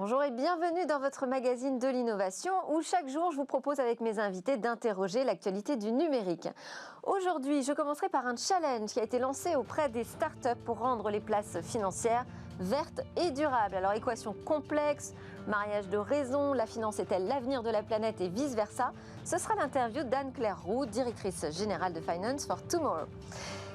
Bonjour et bienvenue dans votre magazine de l'innovation où chaque jour je vous propose avec mes invités d'interroger l'actualité du numérique. Aujourd'hui, je commencerai par un challenge qui a été lancé auprès des startups pour rendre les places financières vertes et durables. Alors équation complexe, mariage de raisons, la finance est-elle l'avenir de la planète et vice-versa? Ce sera l'interview d'Anne-Claire Roux, directrice générale de Finance for Tomorrow.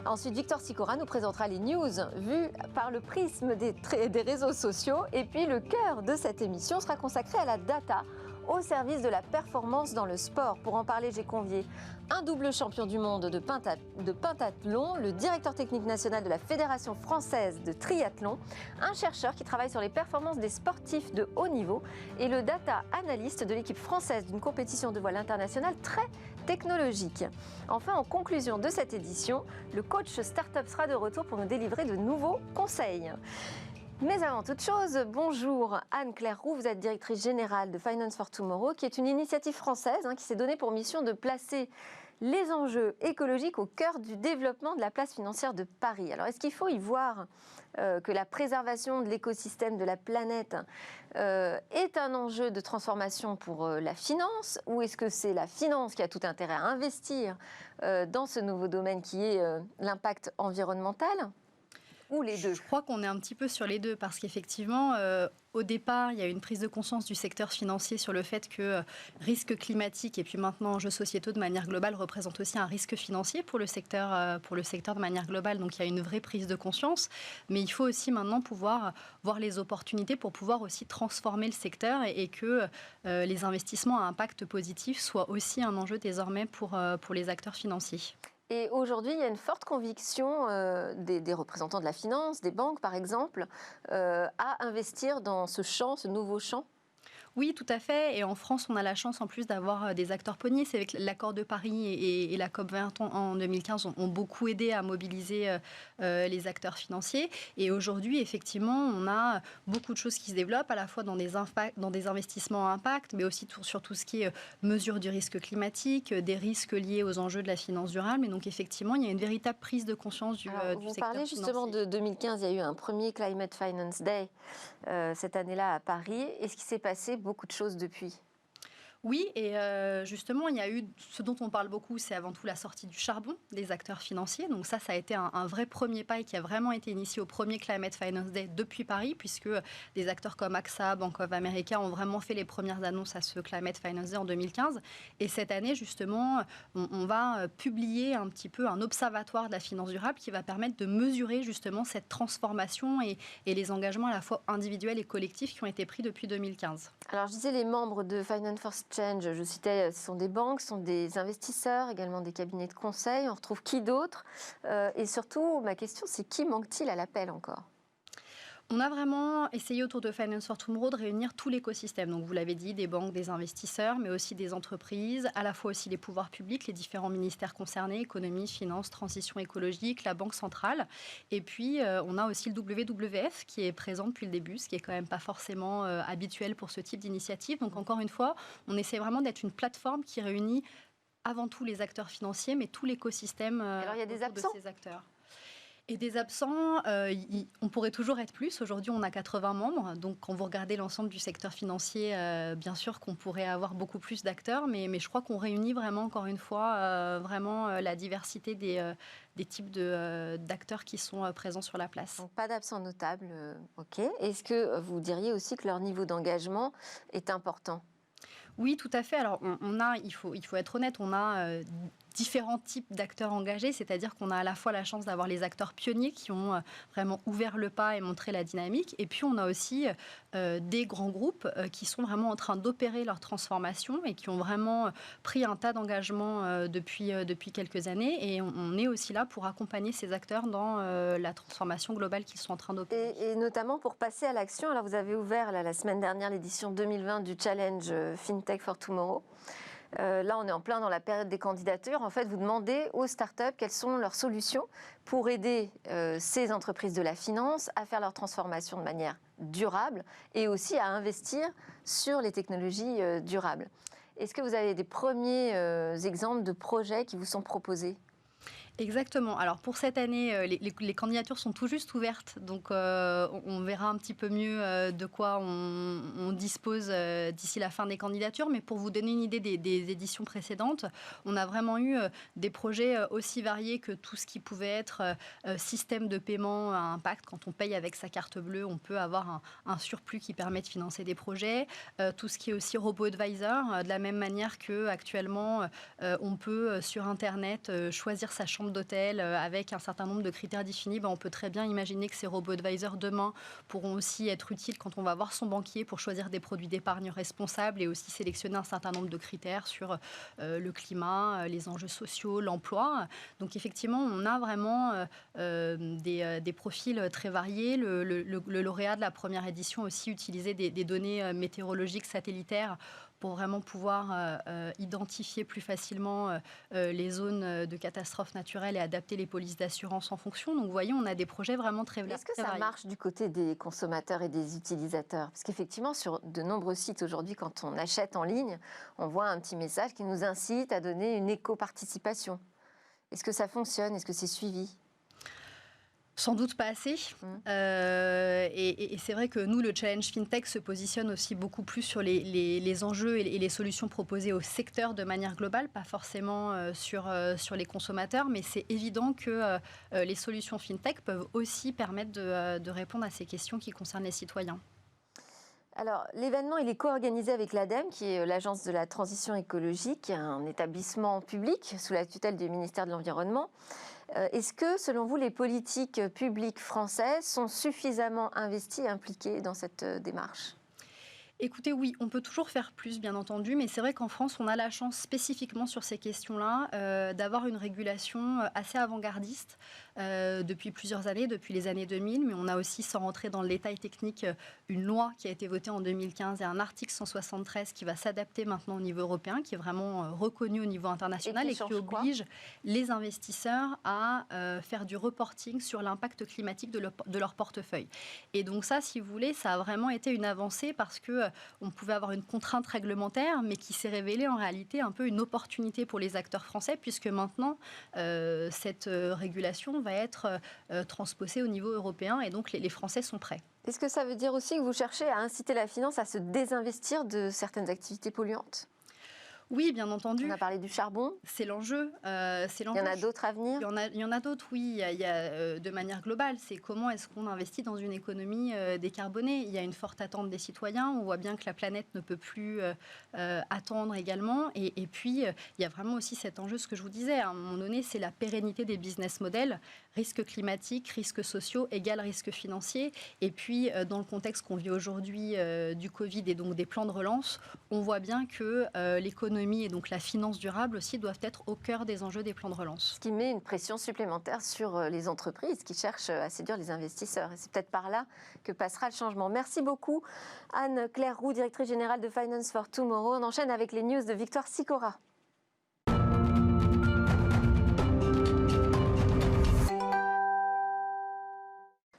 Ensuite, Victor Sicora nous présentera les news vues par le prisme des réseaux sociaux. Et puis, le cœur de cette émission sera consacré à la data, au service de la performance dans le sport. Pour en parler, j'ai convié un double champion du monde de pentathlon, le directeur technique national de la Fédération française de triathlon, un chercheur qui travaille sur les performances des sportifs de haut niveau et le data analyst de l'équipe française d'une compétition de voile internationale très technologique. Enfin, en conclusion de cette édition, le coach Startup sera de retour pour nous délivrer de nouveaux conseils. Mais avant toute chose, bonjour Anne-Claire Roux, vous êtes directrice générale de Finance for Tomorrow, qui est une initiative française qui s'est donnée pour mission de placer les enjeux écologiques au cœur du développement de la place financière de Paris. Alors, est-ce qu'il faut y voir que la préservation de l'écosystème de la planète est un enjeu de transformation pour la finance, ou est-ce que c'est la finance qui a tout intérêt à investir dans ce nouveau domaine qui est l'impact environnemental, ou les deux? Je crois qu'on est un petit peu sur les deux parce qu'effectivement, au départ, il y a une prise de conscience du secteur financier sur le fait que risque climatique et puis maintenant enjeux sociétaux de manière globale représentent aussi un risque financier pour le secteur de manière globale. Donc il y a une vraie prise de conscience, mais il faut aussi maintenant pouvoir voir les opportunités pour pouvoir aussi transformer le secteur et que les investissements à impact positif soient aussi un enjeu désormais pour les acteurs financiers. Et aujourd'hui, il y a une forte conviction des représentants de la finance, des banques par exemple, à investir dans ce champ, ce nouveau champ. Oui, tout à fait. Et en France, on a la chance en plus d'avoir des acteurs pionniers. C'est avec l'accord de Paris et la COP20 en 2015 ont beaucoup aidé à mobiliser les acteurs financiers. Et aujourd'hui, effectivement, on a beaucoup de choses qui se développent, à la fois dans des investissements à impact, mais aussi sur tout ce qui est mesure du risque climatique, des risques liés aux enjeux de la finance durable. Et donc, effectivement, il y a une véritable prise de conscience du secteur financier. Vous parlez justement de 2015, il y a eu un premier Climate Finance Day cette année-là à Paris. Est-ce qu'il s'est passé beaucoup de choses depuis? Oui, et justement, il y a eu ce dont on parle beaucoup, c'est avant tout la sortie du charbon des acteurs financiers. Donc ça a été un vrai premier pas et qui a vraiment été initié au premier Climate Finance Day depuis Paris, puisque des acteurs comme AXA, Bank of America ont vraiment fait les premières annonces à ce Climate Finance Day en 2015. Et cette année, justement, on va publier un petit peu un observatoire de la finance durable qui va permettre de mesurer justement cette transformation et les engagements à la fois individuels et collectifs qui ont été pris depuis 2015. Alors, je disais, les membres de Finance for Change, je citais, ce sont des banques, ce sont des investisseurs, également des cabinets de conseil. On retrouve qui d'autre? Et surtout, ma question, c'est qui manque-t-il à l'appel encore? On a vraiment essayé autour de Finance for Tomorrow de réunir tout l'écosystème. Donc, vous l'avez dit, des banques, des investisseurs, mais aussi des entreprises, à la fois aussi les pouvoirs publics, les différents ministères concernés, économie, finances, transition écologique, la Banque centrale. Et puis, on a aussi le WWF qui est présent depuis le début, ce qui est quand même pas forcément habituel pour ce type d'initiative. Donc, encore une fois, on essaie vraiment d'être une plateforme qui réunit avant tout les acteurs financiers, mais tout l'écosystème autour de ces acteurs. Et des absents, on pourrait toujours être plus. Aujourd'hui, on a 80 membres. Donc, quand vous regardez l'ensemble du secteur financier, bien sûr qu'on pourrait avoir beaucoup plus d'acteurs. Mais je crois qu'on réunit vraiment, encore une fois, vraiment la diversité des types d'acteurs qui sont présents sur la place. Donc, pas d'absents notables. OK. Est-ce que vous diriez aussi que leur niveau d'engagement est important? Oui, tout à fait. Alors, il faut être honnête, on a différents types d'acteurs engagés, c'est-à-dire qu'on a à la fois la chance d'avoir les acteurs pionniers qui ont vraiment ouvert le pas et montré la dynamique, et puis on a aussi des grands groupes qui sont vraiment en train d'opérer leur transformation et qui ont vraiment pris un tas d'engagements depuis quelques années, et on est aussi là pour accompagner ces acteurs dans la transformation globale qu'ils sont en train d'opérer. Et notamment pour passer à l'action. Alors, vous avez ouvert la semaine dernière l'édition 2020 du Challenge FinTech for Tomorrow. Là, on est en plein dans la période des candidatures. En fait, vous demandez aux startups quelles sont leurs solutions pour aider ces entreprises de la finance à faire leur transformation de manière durable et aussi à investir sur les technologies durables. Est-ce que vous avez des premiers exemples de projets qui vous sont proposés? Exactement. Alors pour cette année, les candidatures sont tout juste ouvertes, donc on verra un petit peu mieux de quoi on dispose d'ici la fin des candidatures. Mais pour vous donner une idée des éditions précédentes, on a vraiment eu des projets aussi variés que tout ce qui pouvait être système de paiement à impact. Quand on paye avec sa carte bleue, on peut avoir un surplus qui permet de financer des projets. Tout ce qui est aussi robo-advisor, de la même manière qu'actuellement, on peut sur Internet choisir sa chambre d'hôtel avec un certain nombre de critères définis. On peut très bien imaginer que ces robo-advisors demain pourront aussi être utiles quand on va voir son banquier pour choisir des produits d'épargne responsables et aussi sélectionner un certain nombre de critères sur le climat, les enjeux sociaux, l'emploi. Donc effectivement, on a vraiment des profils très variés. Le lauréat de la première édition a aussi utilisé des données météorologiques satellitaires pour vraiment pouvoir identifier plus facilement les zones de catastrophes naturelles et adapter les polices d'assurance en fonction. Donc vous voyez, on a des projets vraiment très variés. Est-ce que ça marche du côté des consommateurs et des utilisateurs? Parce qu'effectivement, sur de nombreux sites aujourd'hui, quand on achète en ligne, on voit un petit message qui nous incite à donner une éco-participation. Est-ce que ça fonctionne? Est-ce que c'est suivi? Sans doute pas assez. Et c'est vrai que nous, le Challenge FinTech se positionne aussi beaucoup plus sur les enjeux et les solutions proposées au secteur de manière globale, pas forcément sur les consommateurs, mais c'est évident que les solutions FinTech peuvent aussi permettre de répondre à ces questions qui concernent les citoyens. Alors, l'événement, il est co-organisé avec l'ADEME, qui est l'Agence de la transition écologique, un établissement public sous la tutelle du ministère de l'Environnement. Est-ce que, selon vous, les politiques publiques françaises sont suffisamment investies et impliquées dans cette démarche ? Écoutez, oui, on peut toujours faire plus, bien entendu, mais c'est vrai qu'en France, on a la chance spécifiquement sur ces questions-là d'avoir une régulation assez avant-gardiste depuis plusieurs années, depuis les années 2000, mais on a aussi, sans rentrer dans le détail technique, une loi qui a été votée en 2015 et un article 173 qui va s'adapter maintenant au niveau européen, qui est vraiment reconnu au niveau international et qui oblige les investisseurs à faire du reporting sur l'impact climatique de leur portefeuille. Et donc ça, si vous voulez, ça a vraiment été une avancée parce que on pouvait avoir une contrainte réglementaire, mais qui s'est révélée en réalité un peu une opportunité pour les acteurs français, puisque maintenant, cette régulation va être transposée au niveau européen, et donc les Français sont prêts. Est-ce que ça veut dire aussi que vous cherchez à inciter la finance à se désinvestir de certaines activités polluantes ? Oui, bien entendu. On a parlé du charbon. C'est l'enjeu. Il y en a d'autres à venir ? Il y en a d'autres, oui. Il y a, de manière globale, c'est comment est-ce qu'on investit dans une économie décarbonée. Il y a une forte attente des citoyens. On voit bien que la planète ne peut plus attendre également. Et puis, il y a vraiment aussi cet enjeu, ce que je vous disais, à un moment donné, c'est la pérennité des business models. Risques climatiques, risques sociaux, égale risques financiers. Et puis, dans le contexte qu'on vit aujourd'hui du Covid et donc des plans de relance, on voit bien que l'économie et donc la finance durable aussi doivent être au cœur des enjeux des plans de relance. Ce qui met une pression supplémentaire sur les entreprises qui cherchent à séduire les investisseurs. Et c'est peut-être par là que passera le changement. Merci beaucoup Anne-Claire Roux, directrice générale de Finance for Tomorrow. On enchaîne avec les news de Victoire Sicora.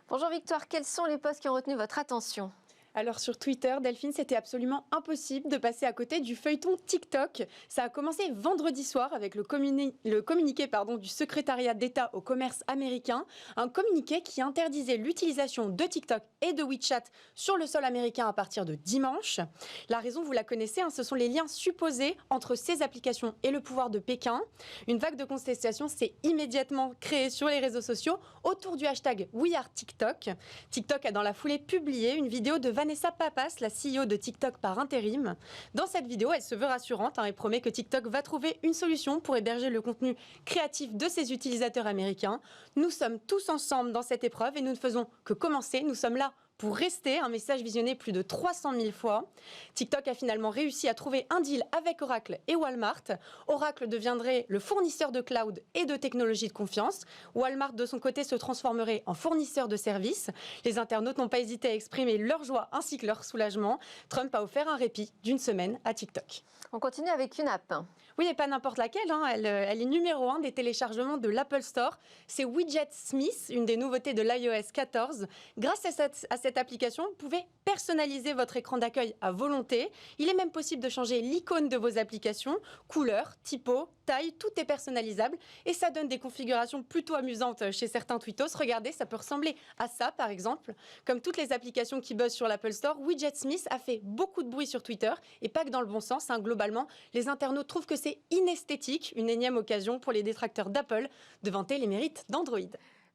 Bonjour Victoire, quels sont les posts qui ont retenu votre attention ? Alors sur Twitter, Delphine, c'était absolument impossible de passer à côté du feuilleton TikTok. Ça a commencé vendredi soir avec le communiqué du secrétariat d'État au commerce américain. Un communiqué qui interdisait l'utilisation de TikTok et de WeChat sur le sol américain à partir de dimanche. La raison, vous la connaissez, ce sont les liens supposés entre ces applications et le pouvoir de Pékin. Une vague de contestation s'est immédiatement créée sur les réseaux sociaux autour du hashtag WeAreTikTok. TikTok a dans la foulée publié une vidéo de Vanessa Papas, la CEO de TikTok par intérim. Dans cette vidéo, elle se veut rassurante et promet que TikTok va trouver une solution pour héberger le contenu créatif de ses utilisateurs américains. Nous sommes tous ensemble dans cette épreuve et nous ne faisons que commencer. Nous sommes là pour rester, un message visionné plus de 300 000 fois. TikTok a finalement réussi à trouver un deal avec Oracle et Walmart. Oracle deviendrait le fournisseur de cloud et de technologies de confiance. Walmart, de son côté, se transformerait en fournisseur de services. Les internautes n'ont pas hésité à exprimer leur joie ainsi que leur soulagement. Trump a offert un répit d'une semaine à TikTok. On continue avec une app. Oui, et pas n'importe laquelle. Elle est numéro 1 des téléchargements de l'Apple Store. C'est Widget Smith, une des nouveautés de l'iOS 14. Grâce à cette cette application, vous pouvez personnaliser votre écran d'accueil à volonté. Il est même possible de changer l'icône de vos applications, couleur, typo, taille, tout est personnalisable et ça donne des configurations plutôt amusantes chez certains tweetos. Regardez, ça peut ressembler à ça par exemple. Comme toutes les applications qui buzzent sur l'Apple Store, Widget Smith a fait beaucoup de bruit sur Twitter et pas que dans le bon sens. Globalement, les internautes trouvent que c'est inesthétique, une énième occasion pour les détracteurs d'Apple de vanter les mérites d'Android.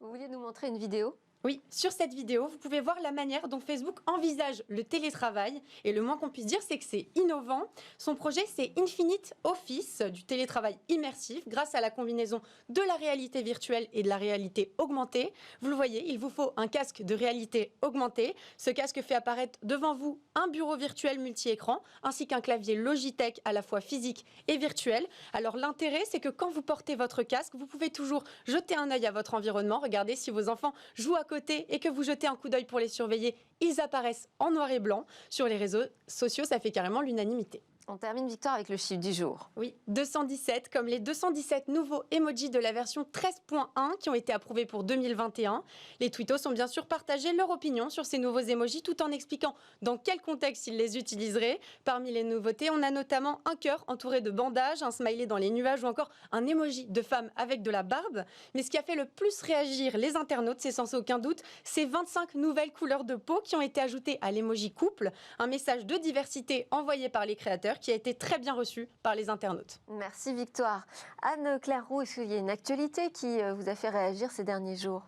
Vous vouliez nous montrer une vidéo ? Oui, sur cette vidéo, vous pouvez voir la manière dont Facebook envisage le télétravail. Et le moins qu'on puisse dire, c'est que c'est innovant. Son projet, c'est Infinite Office, du télétravail immersif, grâce à la combinaison de la réalité virtuelle et de la réalité augmentée. Vous le voyez, il vous faut un casque de réalité augmentée. Ce casque fait apparaître devant vous un bureau virtuel multi-écran, ainsi qu'un clavier Logitech à la fois physique et virtuel. Alors l'intérêt, c'est que quand vous portez votre casque, vous pouvez toujours jeter un œil à votre environnement. Regardez si vos enfants jouent à côté et que vous jetez un coup d'œil pour les surveiller, ils apparaissent en noir et blanc. Sur les réseaux sociaux, ça fait carrément l'unanimité. On termine, Victoire, avec le chiffre du jour. Oui, 217, comme les 217 nouveaux emojis de la version 13.1 qui ont été approuvés pour 2021. Les tweetos ont bien sûr partagé leur opinion sur ces nouveaux emojis tout en expliquant dans quel contexte ils les utiliseraient. Parmi les nouveautés, on a notamment un cœur entouré de bandages, un smiley dans les nuages ou encore un emoji de femme avec de la barbe. Mais ce qui a fait le plus réagir les internautes, c'est sans aucun doute ces 25 nouvelles couleurs de peau qui ont été ajoutées à l'emoji couple. Un message de diversité envoyé par les créateurs qui a été très bien reçu par les internautes. Merci Victoire. Anne-Claire Roux, est-ce qu'il y a une actualité qui vous a fait réagir ces derniers jours ?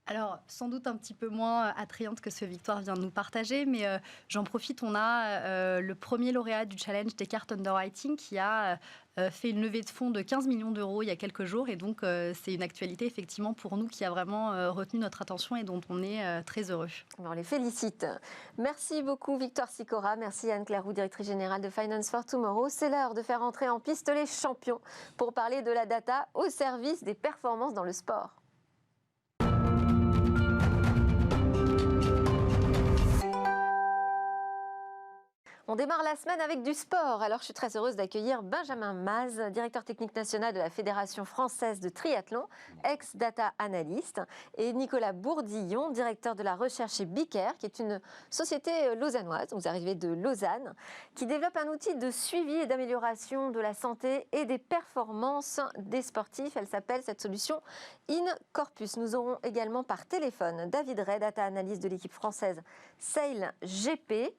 Alors, sans doute un petit peu moins attrayante que ce que Victoire vient de nous partager, mais j'en profite, on a le premier lauréat du challenge Descartes Underwriting qui a fait une levée de fonds de 15 millions d'euros il y a quelques jours. Et donc, c'est une actualité, effectivement, pour nous qui a vraiment retenu notre attention et dont on est très heureux. On les félicite. Merci beaucoup, Victoire Sicora. Merci Anne-Claire Roux, directrice générale de Finance for Tomorrow. C'est l'heure de faire entrer en piste les champions pour parler de la data au service des performances dans le sport. On démarre la semaine avec du sport. Alors, je suis très heureuse d'accueillir Benjamin Maz, directeur technique national de la Fédération française de triathlon, ex-data analyst, et Nicolas Bourdillon, directeur de la recherche chez Bicare, qui est une société lausannoise, vous arrivez de Lausanne, qui développe un outil de suivi et d'amélioration de la santé et des performances des sportifs. Elle s'appelle, cette solution, InCorpus. Nous aurons également par téléphone David Ray, data analyst de l'équipe française Sail GP,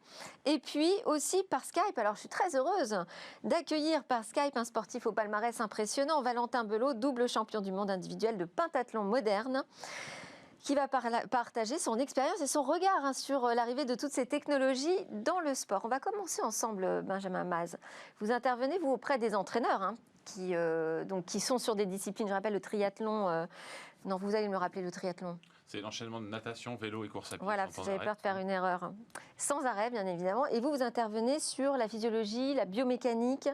et puis aussi par Skype. Alors je suis très heureuse d'accueillir par Skype un sportif au palmarès impressionnant, Valentin Belot, double champion du monde individuel de pentathlon moderne, qui va partager son expérience et son regard sur l'arrivée de toutes ces technologies dans le sport. On va commencer ensemble, Benjamin Maz. Vous intervenez, vous, auprès des entraîneurs qui sont sur des disciplines, je rappelle le triathlon. Non, vous allez me rappeler le triathlon. C'est l'enchaînement de natation, vélo et course à pied. Voilà, parce que j'avais peur de faire une erreur. Sans arrêt, bien évidemment. Et vous intervenez sur la physiologie, la biomécanique,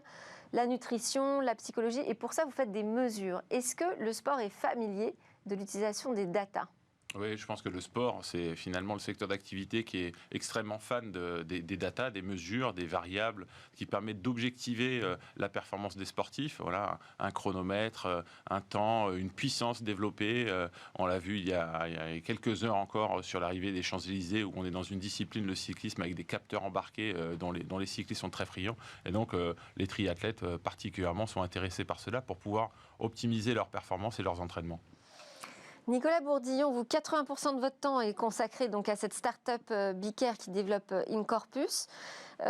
la nutrition, la psychologie. Et pour ça, vous faites des mesures. Est-ce que le sport est familier de l'utilisation des datas ? Oui, je pense que le sport, c'est finalement le secteur d'activité qui est extrêmement fan des datas, des mesures, des variables, qui permettent d'objectiver la performance des sportifs. Voilà, un chronomètre, un temps, une puissance développée. On l'a vu il y a quelques heures encore sur l'arrivée des Champs-Élysées, où on est dans une discipline, le cyclisme, avec des capteurs embarqués dont les cyclistes sont très friands. Et donc, les triathlètes particulièrement sont intéressés par cela pour pouvoir optimiser leurs performances et leurs entraînements. Nicolas Bourdillon, vous, 80% de votre temps est consacré donc à cette start-up Bicare qui développe InCorpus.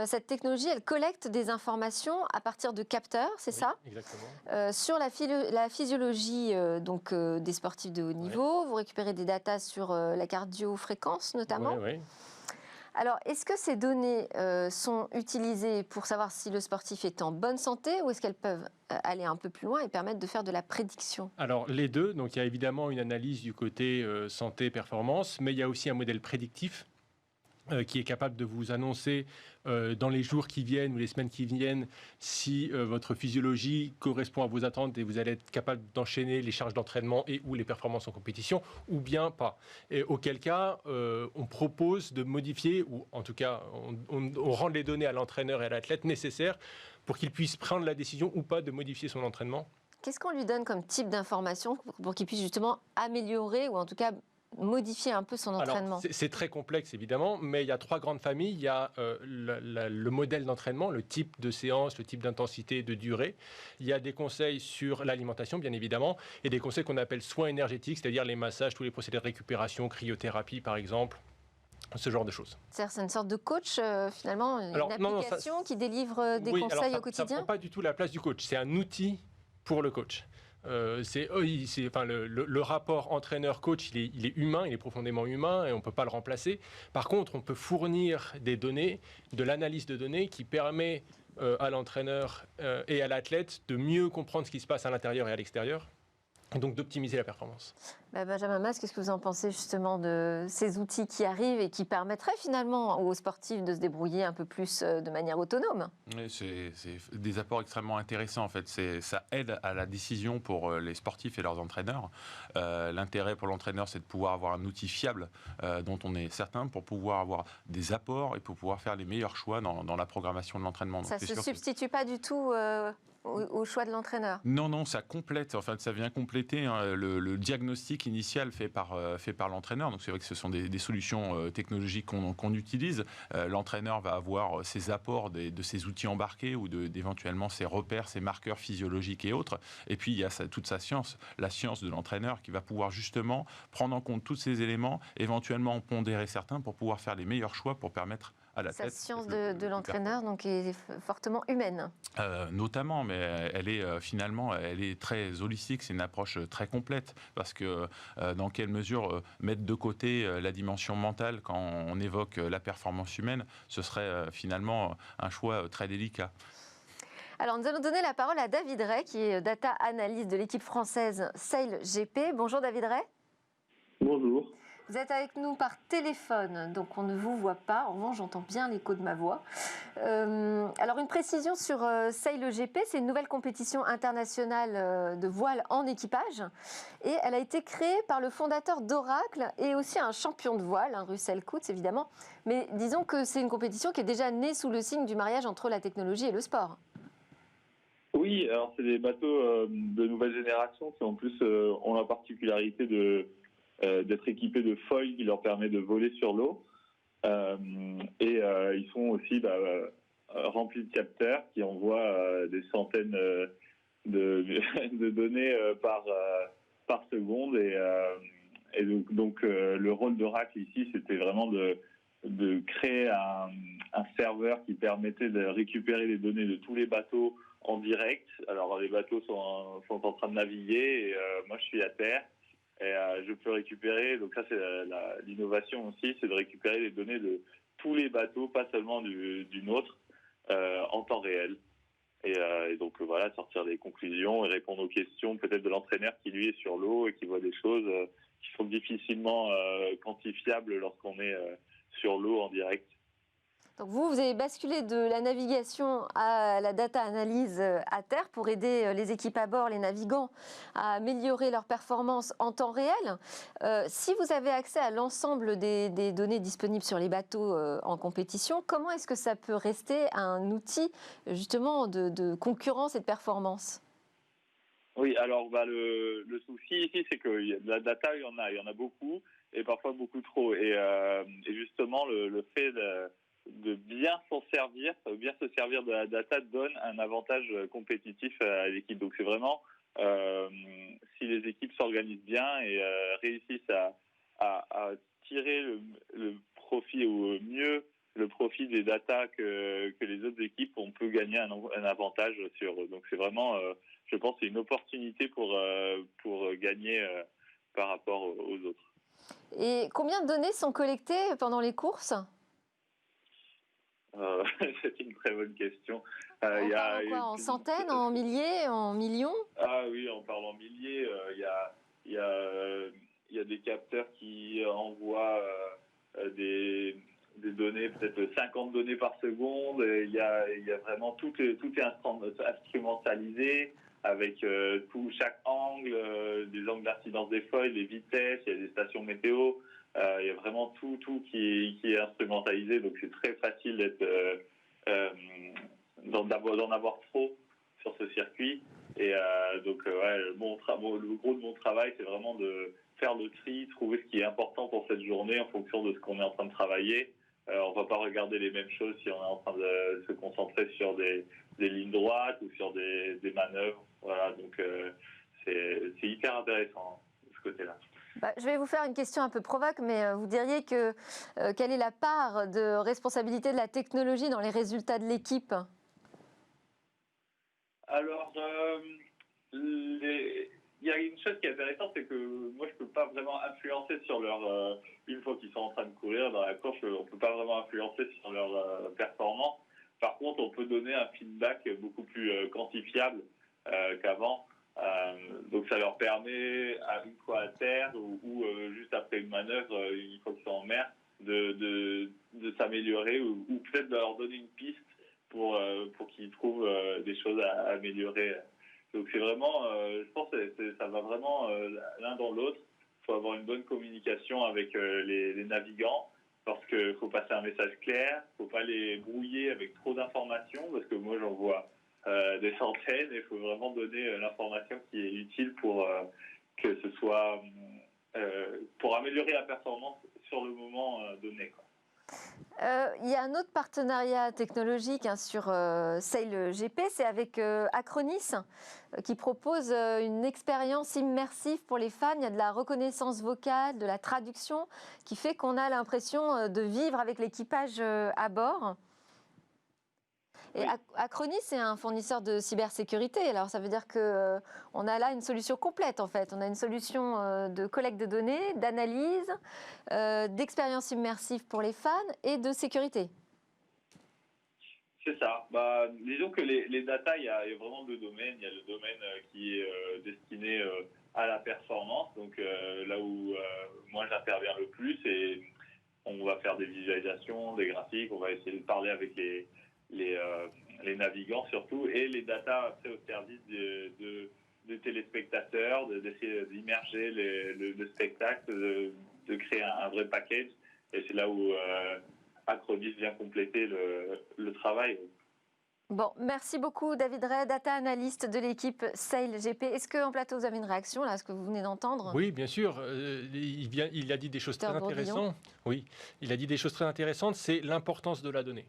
Cette technologie, elle collecte des informations à partir de capteurs, c'est ça ? Exactement. Sur la physiologie des sportifs de haut niveau, ouais. Vous récupérez des datas sur la cardio-fréquence notamment. Oui. Alors, est-ce que ces données sont utilisées pour savoir si le sportif est en bonne santé ou est-ce qu'elles peuvent aller un peu plus loin et permettre de faire de la prédiction ? Alors, les deux. Donc, il y a évidemment une analyse du côté santé-performance, mais il y a aussi un modèle prédictif qui est capable de vous annoncer dans les jours qui viennent ou les semaines qui viennent si votre physiologie correspond à vos attentes et vous allez être capable d'enchaîner les charges d'entraînement et ou les performances en compétition ou bien pas. Et auquel cas, on propose de modifier ou en tout cas, on rend les données à l'entraîneur et à l'athlète nécessaires pour qu'il puisse prendre la décision ou pas de modifier son entraînement. Qu'est-ce qu'on lui donne comme type d'information pour qu'il puisse justement améliorer ou en tout cas modifier un peu son entraînement? Alors, c'est très complexe, évidemment, mais il y a 3 grandes familles. Il y a le modèle d'entraînement, le type de séance, le type d'intensité, de durée. Il y a des conseils sur l'alimentation, bien évidemment, et des conseils qu'on appelle soins énergétiques, c'est-à-dire les massages, tous les procédés de récupération, cryothérapie, par exemple, ce genre de choses. C'est une sorte de coach, finalement, une Alors, non, application qui délivre des Oui, alors conseils ça au quotidien? Ça prend pas du tout la place du coach. C'est un outil pour le coach. Le rapport entraîneur-coach, il est humain, il est profondément humain et on ne peut pas le remplacer. Par contre, on peut fournir des données, de l'analyse de données qui permet à l'entraîneur et à l'athlète de mieux comprendre ce qui se passe à l'intérieur et à l'extérieur, et donc d'optimiser la performance. Benjamin Mas, qu'est-ce que vous en pensez justement de ces outils qui arrivent et qui permettraient finalement aux sportifs de se débrouiller un peu plus de manière autonome? Oui, c'est des apports extrêmement intéressants en fait. Ça aide à la décision pour les sportifs et leurs entraîneurs. L'intérêt pour l'entraîneur, c'est de pouvoir avoir un outil fiable dont on est certain pour pouvoir avoir des apports et pour pouvoir faire les meilleurs choix dans la programmation de l'entraînement. Ça ne se substitue pas du tout au choix de l'entraîneur? Non, ça complète. Enfin, ça vient compléter le diagnostic initial fait par l'entraîneur. Donc c'est vrai que ce sont des solutions technologiques qu'on utilise. L'entraîneur va avoir ses apports de ses outils embarqués ou d'éventuellement ses repères, ses marqueurs physiologiques et autres. Et puis il y a toute sa science, la science de l'entraîneur qui va pouvoir justement prendre en compte tous ces éléments, éventuellement en pondérer certains pour pouvoir faire les meilleurs choix pour permettre à l'athlète. Sa science de l'entraîneur donc est fortement humaine. Notamment, mais elle est très holistique, c'est une approche très complète, parce que dans quelle mesure mettre de côté la dimension mentale quand on évoque la performance humaine, ce serait finalement un choix très délicat. Alors nous allons donner la parole à David Ray, qui est data analyst de l'équipe française SailGP. Bonjour David Ray. Bonjour. Vous êtes avec nous par téléphone, donc on ne vous voit pas. En revanche, j'entends bien l'écho de ma voix. Alors, une précision sur SailGP, c'est une nouvelle compétition internationale de voile en équipage. Et elle a été créée par le fondateur d'Oracle et aussi un champion de voile, Russell Coutts, évidemment. Mais disons que c'est une compétition qui est déjà née sous le signe du mariage entre la technologie et le sport. Oui, alors c'est des bateaux de nouvelle génération qui en plus ont la particularité d'être équipés de foils qui leur permet de voler sur l'eau. Ils sont aussi remplis de capteurs qui envoient des centaines de données par seconde. Donc le rôle d'Oracle ici, c'était vraiment de créer un serveur qui permettait de récupérer les données de tous les bateaux en direct. Alors les bateaux sont en train de naviguer et moi je suis à terre. Et je peux récupérer, donc ça c'est l'innovation aussi, c'est de récupérer les données de tous les bateaux, pas seulement du nôtre, en temps réel. Et donc voilà, sortir des conclusions et répondre aux questions peut-être de l'entraîneur qui lui est sur l'eau et qui voit des choses qui sont difficilement quantifiables lorsqu'on est sur l'eau en direct. Donc vous avez basculé de la navigation à la data analyse à terre pour aider les équipes à bord, les navigants, à améliorer leur performance en temps réel. Si vous avez accès à l'ensemble des données disponibles sur les bateaux en compétition, comment est-ce que ça peut rester un outil justement de concurrence et de performance ? Oui, alors le souci ici, c'est que la data, il y en a beaucoup et parfois beaucoup trop. Et justement, le fait de bien s'en servir, bien se servir de la data donne un avantage compétitif à l'équipe. Donc c'est vraiment si les équipes s'organisent bien et réussissent à tirer le profit ou mieux le profit des datas que les autres équipes, on peut gagner un avantage sur eux. Donc c'est vraiment, je pense, c'est une opportunité pour gagner par rapport aux autres. Et combien de données sont collectées pendant les courses ? C'est une très bonne question. On parle en centaines, en milliers, en millions ? Ah oui, on parle en milliers. Il y a des capteurs qui envoient des données, peut-être 50 données par seconde. Il y a vraiment tout est instrumentalisé avec chaque angle, des angles d'incidence des foils, les vitesses, il y a des stations météo. Il y a vraiment tout qui est instrumentalisé, donc c'est très facile d'en avoir trop sur ce circuit. Donc, le gros de mon travail, c'est vraiment de faire le tri, trouver ce qui est important pour cette journée en fonction de ce qu'on est en train de travailler. On ne va pas regarder les mêmes choses si on est en train de se concentrer sur des lignes droites ou sur des manœuvres. Voilà, donc c'est hyper intéressant de ce côté-là. Je vais vous faire une question un peu provoque, mais vous diriez que quelle est la part de responsabilité de la technologie dans les résultats de l'équipe ? Alors, il y a une chose qui est intéressante, c'est que moi, je ne peux pas vraiment influencer sur leur... une fois qu'ils sont en train de courir dans la course, on ne peut pas vraiment influencer sur leur performance. Par contre, on peut donner un feedback beaucoup plus quantifiable qu'avant. Donc, ça leur permet, une fois à terre ou juste après une manœuvre, une fois qu'ils sont en mer, de s'améliorer ou peut-être de leur donner une piste pour qu'ils trouvent des choses à améliorer. Donc c'est vraiment, je pense que ça va vraiment l'un dans l'autre. Il faut avoir une bonne communication avec les navigants parce qu'il faut passer un message clair, il ne faut pas les brouiller avec trop d'informations parce que moi j'en vois des centaines et il faut vraiment donner l'information qui est utile pour que ce soit pour améliorer la performance sur le moment donné, quoi. Il y a un autre partenariat technologique sur SailGP, c'est avec Acronis qui propose une expérience immersive pour les fans. Il y a de la reconnaissance vocale, de la traduction qui fait qu'on a l'impression de vivre avec l'équipage à bord. Et Oui. Acronis, c'est un fournisseur de cybersécurité. Alors, ça veut dire qu'on a là une solution complète, en fait. On a une solution de collecte de données, d'analyse, d'expérience immersive pour les fans et de sécurité. C'est ça. Disons que les data, il y a vraiment deux domaines. Il y a le domaine qui est destiné à la performance, donc là où moi j'interviens le plus, et on va faire des visualisations, des graphiques, on va essayer de parler avec les navigants surtout, et les data après au service de téléspectateurs, d'essayer d'immerger le spectacle, de créer un vrai package. Et c'est là où Acronis vient compléter le travail. Bon, merci beaucoup David Ray, data analyst de l'équipe SailGP. Est-ce qu'en plateau vous avez une réaction là à ce que vous venez d'entendre ? Oui, bien sûr. Il a dit des choses très intéressantes. Oui, il a dit des choses très intéressantes. C'est l'importance de la donnée.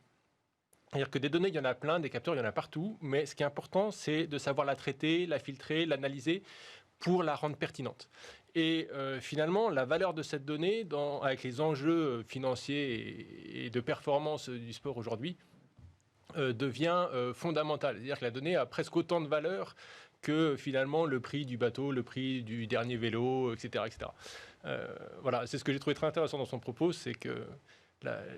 C'est-à-dire que des données, il y en a plein, des capteurs, il y en a partout. Mais ce qui est important, c'est de savoir la traiter, la filtrer, l'analyser pour la rendre pertinente. Et finalement, la valeur de cette donnée, avec les enjeux financiers et de performance du sport aujourd'hui, devient fondamentale. C'est-à-dire que la donnée a presque autant de valeur que finalement le prix du bateau, le prix du dernier vélo, etc. etc. Voilà, c'est ce que j'ai trouvé très intéressant dans son propos, c'est que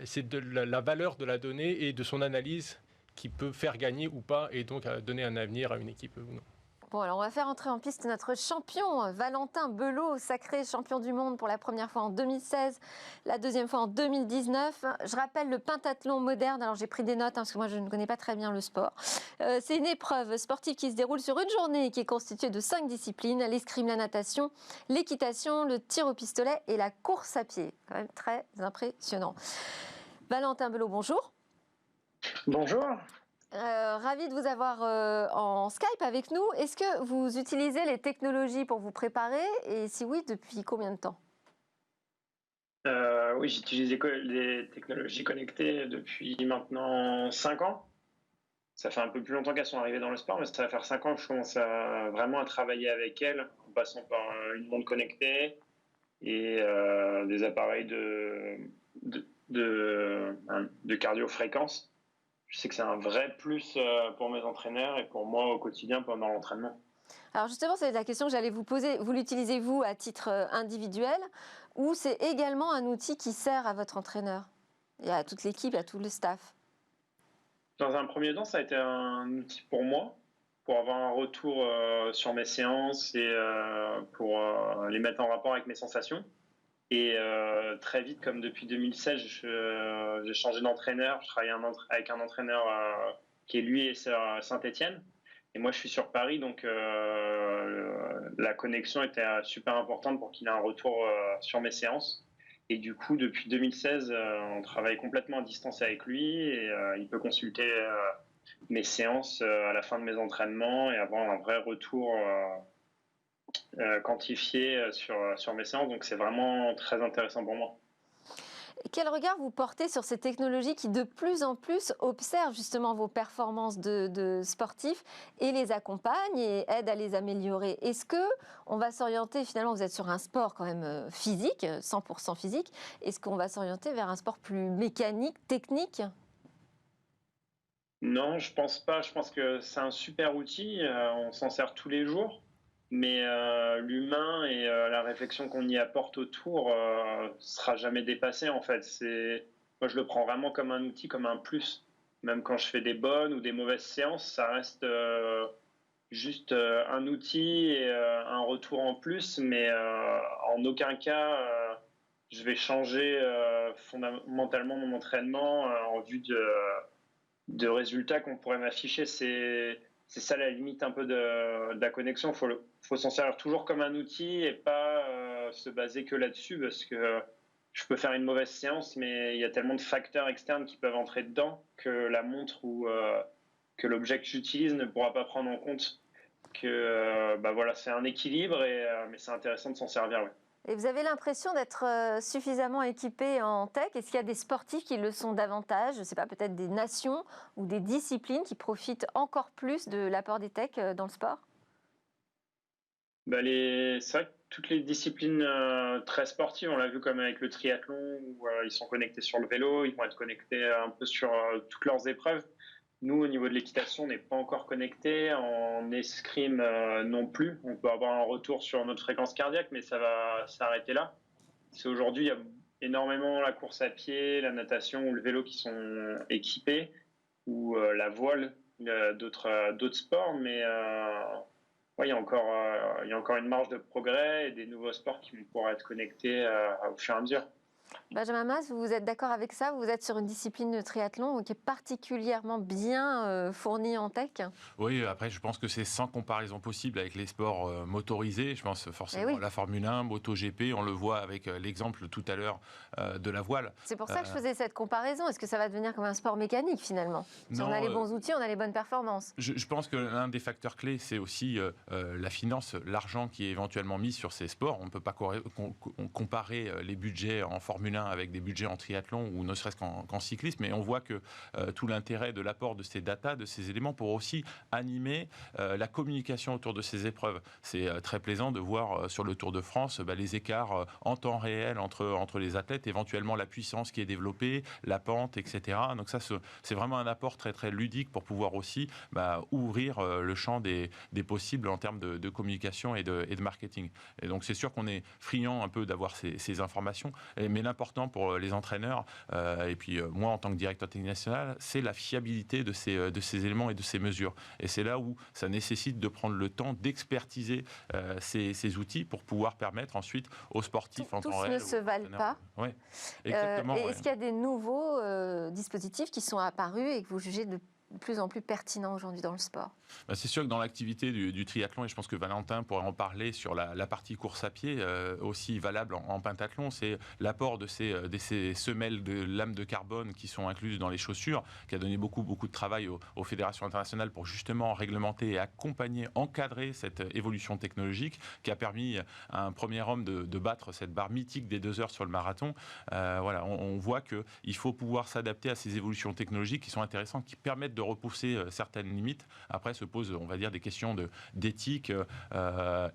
c'est la valeur de la donnée et de son analyse qui peut faire gagner ou pas, et donc donner un avenir à une équipe ou non. Bon, alors on va faire entrer en piste notre champion, Valentin Belot, sacré champion du monde pour la première fois en 2016, la deuxième fois en 2019. Je rappelle le pentathlon moderne, alors j'ai pris des notes parce que moi je ne connais pas très bien le sport. C'est une épreuve sportive qui se déroule sur une journée qui est constituée de 5 disciplines, l'escrime, la natation, l'équitation, le tir au pistolet et la course à pied. Quand même très impressionnant. Valentin Belot, bonjour. Bonjour. Ravi de vous avoir en Skype avec nous. Est-ce que vous utilisez les technologies pour vous préparer et si oui, depuis combien de temps ? Oui, j'utilise les technologies connectées depuis maintenant 5 ans. Ça fait un peu plus longtemps qu'elles sont arrivées dans le sport, mais ça va faire 5 ans que je commence vraiment à travailler avec elles, en passant par une montre connectée et des appareils de cardio-fréquence. Je sais que c'est un vrai plus pour mes entraîneurs et pour moi au quotidien pendant l'entraînement. Alors justement, c'est la question que j'allais vous poser. Vous l'utilisez-vous à titre individuel ou c'est également un outil qui sert à votre entraîneur et à toute l'équipe, à tout le staff ? Dans un premier temps, ça a été un outil pour moi, pour avoir un retour sur mes séances et pour les mettre en rapport avec mes sensations. Et très vite, comme depuis 2016, j'ai changé d'entraîneur. Je travaille avec un entraîneur qui est lui et Saint-Étienne. Et moi, je suis sur Paris, donc la connexion était super importante pour qu'il ait un retour sur mes séances. Et du coup, depuis 2016, on travaille complètement à distance avec lui et il peut consulter mes séances à la fin de mes entraînements et avoir un vrai retour quantifié sur mes séances. Donc c'est vraiment très intéressant pour moi. Quel regard vous portez sur ces technologies qui de plus en plus observent justement vos performances de sportifs et les accompagnent et aident à les améliorer? Est-ce qu'on va s'orienter, finalement vous êtes sur un sport quand même physique, 100% physique, est-ce qu'on va s'orienter vers un sport plus mécanique, technique? Non, je pense pas. Je pense que c'est un super outil. On s'en sert tous les jours. Mais l'humain et la réflexion qu'on y apporte autour sera jamais dépassée en fait. Moi, je le prends vraiment comme un outil, comme un plus. Même quand je fais des bonnes ou des mauvaises séances, ça reste juste un outil et un retour en plus. Mais en aucun cas, je vais changer fondamentalement mon entraînement en vue de résultats qu'on pourrait m'afficher. C'est ça la limite un peu de la connexion. Faut s'en servir toujours comme un outil et pas se baser que là-dessus parce que je peux faire une mauvaise séance, mais il y a tellement de facteurs externes qui peuvent entrer dedans que la montre ou que l'objet que j'utilise ne pourra pas prendre en compte. Voilà, c'est un équilibre, mais c'est intéressant de s'en servir. Ouais. Et vous avez l'impression d'être suffisamment équipé en tech? Est-ce qu'il y a des sportifs qui le sont davantage? Je ne sais pas, peut-être des nations ou des disciplines qui profitent encore plus de l'apport des techs dans le sport? C'est vrai que toutes les disciplines très sportives, on l'a vu comme avec le triathlon, où ils sont connectés sur le vélo, ils vont être connectés un peu sur toutes leurs épreuves. Nous, au niveau de l'équitation, on n'est pas encore connectés. En escrime non plus. On peut avoir un retour sur notre fréquence cardiaque, mais ça va s'arrêter là. C'est aujourd'hui, il y a énormément la course à pied, la natation ou le vélo qui sont équipés, ou la voile, d'autres sports, mais il y a encore une marge de progrès et des nouveaux sports qui vont pouvoir être connectés au fur et à mesure. Benjamin Mas, vous êtes d'accord avec ça? Vous êtes sur une discipline de triathlon qui est particulièrement bien fournie en tech? Oui, après, je pense que c'est sans comparaison possible avec les sports motorisés. Je pense forcément à la Formule 1, MotoGP. On le voit avec l'exemple tout à l'heure de la voile. C'est pour ça que je faisais cette comparaison. Est-ce que ça va devenir comme un sport mécanique finalement? Si on a les bons outils, on a les bonnes performances. Je pense que l'un des facteurs clés, c'est aussi la finance, l'argent qui est éventuellement mis sur ces sports. On ne peut pas comparer les budgets en Formule 1 avec des budgets en triathlon ou ne serait-ce qu'en cyclisme, mais on voit que tout l'intérêt de l'apport de ces datas, de ces éléments pour aussi animer la communication autour de ces épreuves. C'est très plaisant de voir sur le Tour de France les écarts en temps réel entre les athlètes, éventuellement la puissance qui est développée, la pente, etc. Donc ça, c'est vraiment un apport très très ludique pour pouvoir aussi ouvrir le champ des possibles en termes de communication et de marketing. Et donc c'est sûr qu'on est friand un peu d'avoir ces informations, mais l'important pour les entraîneurs, et puis moi en tant que directeur technique national, c'est la fiabilité de ces éléments et de ces mesures. Et c'est là où ça nécessite de prendre le temps d'expertiser ces outils pour pouvoir permettre ensuite aux sportifs en temps réel. Tous ne se valent pas. Oui, exactement. Est-ce qu'il y a des nouveaux dispositifs qui sont apparus et que vous jugez de plus en plus pertinents aujourd'hui dans le sport? C'est sûr que dans l'activité du triathlon, et je pense que Valentin pourrait en parler sur la partie course à pied, aussi valable en pentathlon, c'est l'apport de ces semelles de lames de carbone qui sont incluses dans les chaussures, qui a donné beaucoup de travail aux fédérations internationales pour justement réglementer et accompagner, encadrer cette évolution technologique qui a permis à un premier homme de battre cette barre mythique des 2 heures sur le marathon. On voit qu'il faut pouvoir s'adapter à ces évolutions technologiques qui sont intéressantes, qui permettent de repousser certaines limites. Après, se posent, on va dire, des questions d'éthique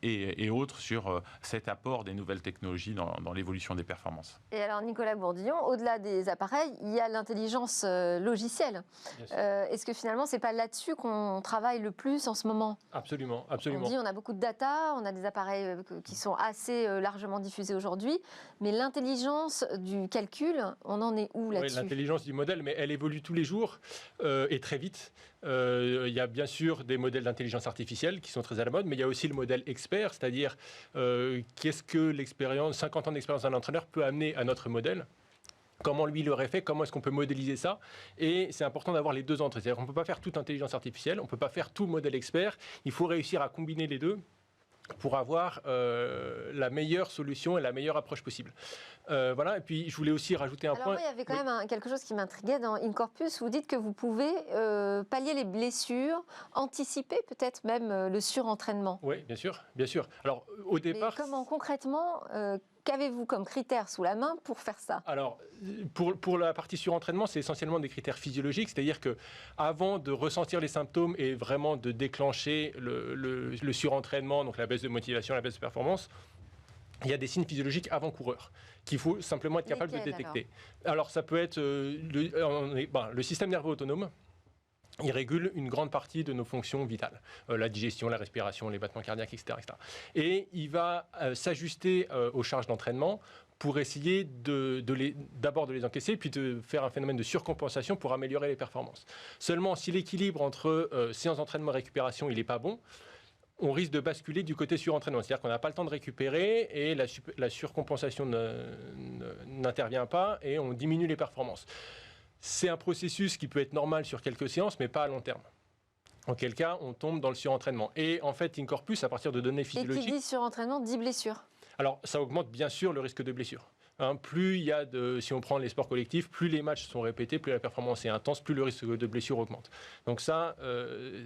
et autres sur cet apport des nouvelles technologies dans l'évolution des performances. Et alors, Nicolas Bourdillon, au-delà des appareils, il y a l'intelligence logicielle. Est-ce que finalement, c'est pas là-dessus qu'on travaille le plus en ce moment? Absolument. On dit on a beaucoup de data, on a des appareils qui sont assez largement diffusés aujourd'hui, mais l'intelligence du calcul, on en est où là-dessus? Oui, l'intelligence du modèle, mais elle évolue tous les jours et très vite. Il y a bien sûr des modèles d'intelligence artificielle qui sont très à la mode, mais il y a aussi le modèle expert, c'est-à-dire qu'est-ce que l'expérience, 50 ans d'expérience d'un entraîneur peut amener à notre modèle? Comment lui l'aurait fait? Comment est-ce qu'on peut modéliser ça? Et c'est important d'avoir les deux entrées. C'est-à-dire qu'on ne peut pas faire toute intelligence artificielle, on ne peut pas faire tout modèle expert. Il faut réussir à combiner les deux pour avoir la meilleure solution et la meilleure approche possible. Voilà, et puis je voulais aussi rajouter un point. Alors moi, il y avait quand même quelque chose qui m'intriguait dans InCorpus. Vous dites que vous pouvez pallier les blessures, anticiper peut-être même le surentraînement. Oui, bien sûr, bien sûr. Alors au départ... Mais comment concrètement, qu'avez-vous comme critères sous la main pour faire ça? Alors, pour la partie surentraînement, c'est essentiellement des critères physiologiques, c'est-à-dire que avant de ressentir les symptômes et vraiment de déclencher le surentraînement, donc la baisse de motivation, la baisse de performance, il y a des signes physiologiques avant-coureurs qu'il faut simplement être capable de détecter. Alors ça peut être le système nerveux autonome. Il régule une grande partie de nos fonctions vitales, la digestion, la respiration, les battements cardiaques, etc. Et il va s'ajuster aux charges d'entraînement pour essayer d'abord de les encaisser, puis de faire un phénomène de surcompensation pour améliorer les performances. Seulement, si l'équilibre entre séance d'entraînement et récupération, il n'est pas bon, on risque de basculer du côté surentraînement. C'est-à-dire qu'on n'a pas le temps de récupérer et la surcompensation n'intervient pas et on diminue les performances. C'est un processus qui peut être normal sur quelques séances, mais pas à long terme. En quel cas, on tombe dans le surentraînement. Et en fait, InCorpus, à partir de données physiologiques... Et qui dit surentraînement, dit blessure. Alors, ça augmente bien sûr le risque de blessure. Plus il y a si on prend les sports collectifs, plus les matchs sont répétés, plus la performance est intense, plus le risque de blessure augmente. Donc ça,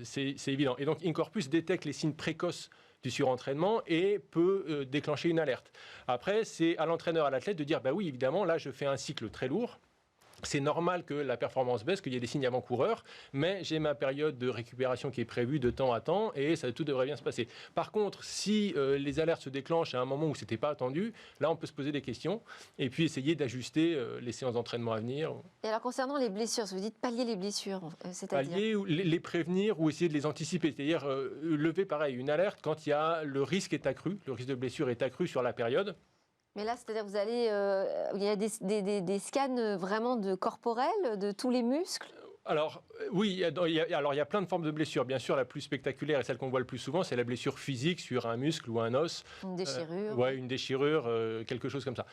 c'est évident. Et donc InCorpus détecte les signes précoces du surentraînement et peut déclencher une alerte. Après, c'est à l'entraîneur, à l'athlète de dire, bah oui, évidemment, là, je fais un cycle très lourd. C'est normal que la performance baisse, qu'il y ait des signes avant-coureurs, mais j'ai ma période de récupération qui est prévue de temps à temps et tout devrait bien se passer. Par contre, si les alertes se déclenchent à un moment où ce n'était pas attendu, là on peut se poser des questions et puis essayer d'ajuster les séances d'entraînement à venir. Et alors concernant les blessures, vous dites pallier les blessures, c'est-à-dire pallier, les prévenir ou essayer de les anticiper, c'est-à-dire lever pareil une alerte quand il y a le risque est accru, le risque de blessure est accru sur la période. Mais là, c'est-à-dire vous allez, il y a des scans vraiment corporels, de tous les muscles? Alors, oui, il y a plein de formes de blessures. Bien sûr, la plus spectaculaire et celle qu'on voit le plus souvent, c'est la blessure physique sur un muscle ou un os. Une déchirure. Une déchirure, quelque chose comme ça.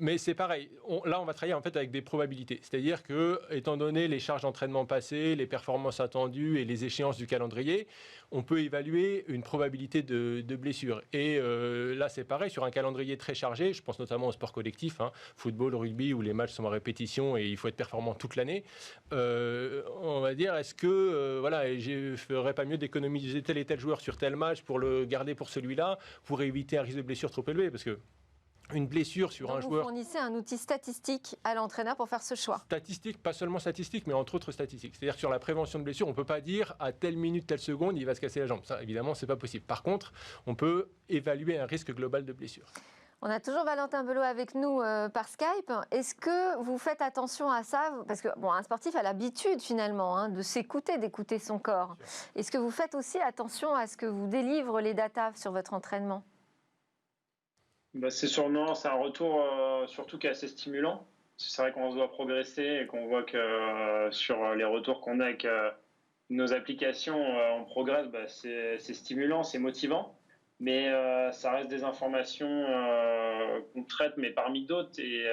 Mais c'est pareil. Là, on va travailler en fait avec des probabilités. C'est-à-dire que, étant donné les charges d'entraînement passées, les performances attendues et les échéances du calendrier, on peut évaluer une probabilité de blessure. Et là, c'est pareil, sur un calendrier très chargé, je pense notamment au sport collectif, football, rugby, où les matchs sont à répétition et il faut être performant toute l'année. On va dire, est-ce que je ne ferais pas mieux d'économiser tel et tel joueur sur tel match pour le garder pour celui-là, pour éviter un risque de blessure trop élevé? Parce que une blessure sur un joueur... Vous fournissez un outil statistique à l'entraîneur pour faire ce choix. Statistique, pas seulement statistique, mais entre autres statistiques. C'est-à-dire que sur la prévention de blessure, on ne peut pas dire à telle minute, telle seconde, il va se casser la jambe. Ça, évidemment, ce n'est pas possible. Par contre, on peut évaluer un risque global de blessure. On a toujours Valentin Belot avec nous par Skype. Est-ce que vous faites attention à ça? Parce que un sportif a l'habitude finalement de s'écouter, d'écouter son corps. Est-ce que vous faites aussi attention à ce que vous délivre les datas sur votre entraînement? C'est sûrement, c'est un retour surtout qui est assez stimulant. C'est vrai qu'on doit progresser et qu'on voit que sur les retours qu'on a avec nos applications, on progresse. C'est stimulant, c'est motivant. Mais ça reste des informations qu'on traite, mais parmi d'autres. Et